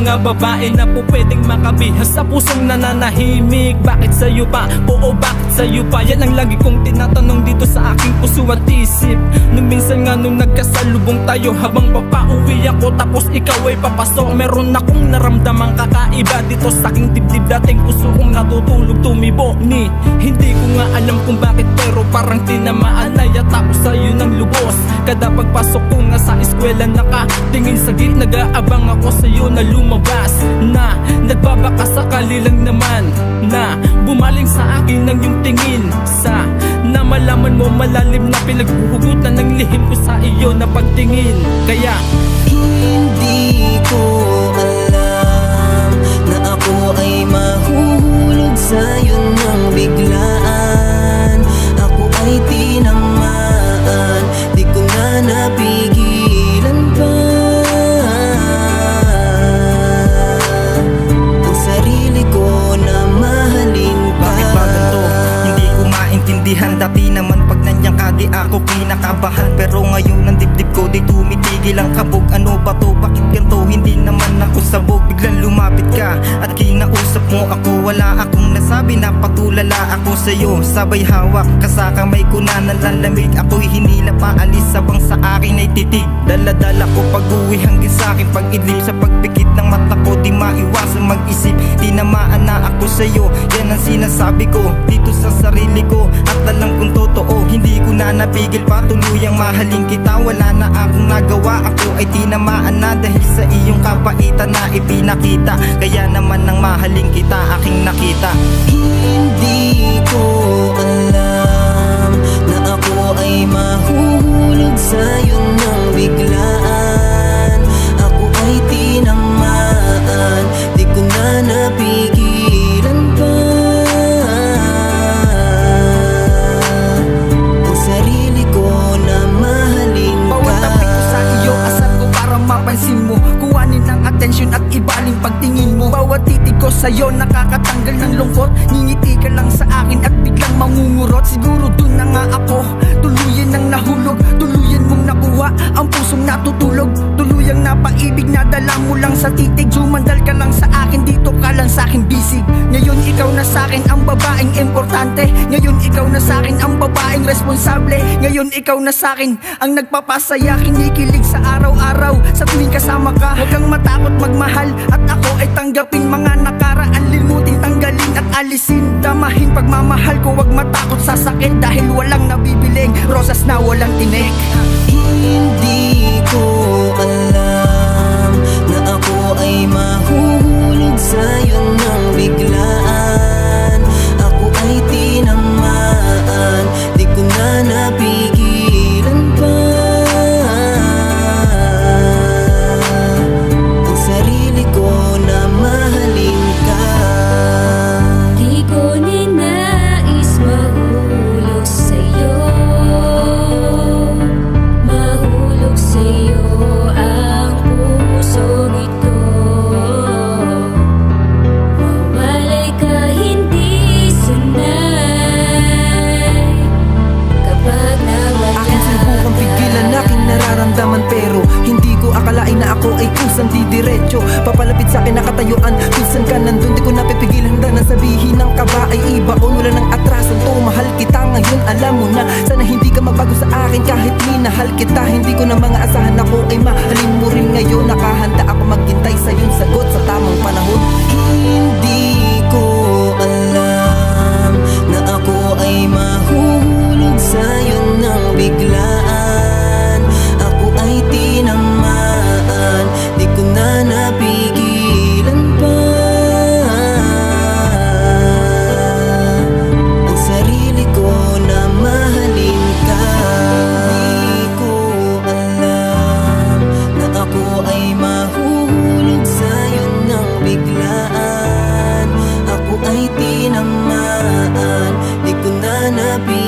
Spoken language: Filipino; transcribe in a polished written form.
mga babae na po pwedeng makabihas sa pusong nananahimik. Bakit sa'yo pa? Oo, bakit sa'yo pa? Yan ang lagi kong tinatanong dito sa aking puso at isip. Nung minsan nga nung nagkasalubong tayo, habang papauwi ako tapos ikaw ay papasok, meron akong naramdamang kakaiba dito sa aking dibdib. Dating puso kong natutulog tumibok ni hindi ko nga alam kung bakit, pero parang tinamaan na yata ko sa'yo ng lubos. Kada pagpasok ko nga sa eskwela, nakatingin sa gate, nag-aabang ako sa'yo na lumabas, na nagbabaka sakali lang naman na bumaling sa akin ng yung tingin, sa na malaman mo malalim na pinaghuhugutan ng lihim ko sa iyo na pagtingin. Kaya hindi ko alam na ako ay mahuhulog sa'yo ng biglaan. Ako ay tinamaan, di ko na napigilan pa ang sarili ko na mahalin pa. Bakit ba ganito? Hindi ko maintindihan. Dati naman pag nandiyan ka di ako kinakabahan, pero ngayon ang dibdib ko di tumitigil ang kabog. Ano ba to? Bakit ganito? Hindi naman ako sabog. Biglang lumapit ka at kinausap mo ako. Wala akong nasabi, napatulala ako sa'yo. Sabay hawak ka sa kamay ko na nalalamig. Ako'y hinila pa alis sabang sa akin ay titig. Dala-dala ko pag-uwi hanggang sa akin pag-idlip. Sa pagpikit ng mata ko di maiwasan mag-isip. Tinamaan na ako sa'yo, yan ang sinasabi ko dito sa sarili ko. At alam kong totoo, hindi ko na napigil pa tuluyang mahalin kita. Wala na akong nagawa, ako ay tinamaan na dahil sa iyong kapaitan na ipinakita. Kaya naman nang mahalin kita aking nakita. Hindi ko alam na ako ay mahuhulog sa'yo ng biglaan. Ako ay tinamaan, di ko na napigilan pa ang sarili ko na mahalin ka. Bawat tabi ko sa iyo, asar ko para mapansin mo. Kuhanin ang atensyon at ibaling pagtingin mo. Bawat titig ko sa'yo nakakatanggal ng lungkot. Ngingiti ka lang sa akin at biglang mangungurot. Siguro dun na nga ako, tuluyan nang nahulog. Tuluyan mong nakuha ang pusong natutulog. Tuluyang napaibig na dala mo lang sa titig. Sumandal ka lang sa akin, dito ka lang sa akin bisig. Ngayon ikaw na sa akin ang babaeng importante. Ngayon ikaw na sa akin ang babaeng responsable. Ngayon ikaw na sa akin ang nagpapasaya, kinikilig sa araw-araw. Sa tuwing kasama ka, huwag kang matakot magmahal. At ako ay tanggapin mga nakaraan, limutin, tanggalin at alisin. Damahin pagmamahal ko, huwag matakot sa sakit. Dahil walang nabibiling rosas na walang tinik. Hindi ko alam na ako ay mahuhulog sa'yo ng biglaan. Ako ay tinamaan, di ko na napigilan pa ang sarili ko na mahalin ka. Di ko ninais mahulog sa'yo, mahulog sa'yo ang pusong ito. Mawalay ka hindi sanay kapag nawala. Aking sinubukang pigilan aking nararamdaman, pero hindi ko akalain na ako ay kusang didiretso. Papalapit sa akin nakatayuan, minsan ka nandun, di ko napipigilan. Handa na sabihin ng kaba ay iba o wala ng atrasan to. Mahal kita ngayon, alam mo na. Sana hindi ka magbago sa akin kahit minahal kita. Hindi ko na mga asahan, ako ay mahalin mo rin ngayon. Nakahanda ako maghintay sa iyong sagot sa tamang panahon. Hindi ko alam na ako ay mahuhulog sa'yo ng biglaan. Ako ay tinamaan, di ko na napigilan pa ang sarili ko na mahalin ka. Hindi ko alam na ako ay mahuhulog sa'yo ng biglaan. Ako ay tinamaan, di ko na napigilan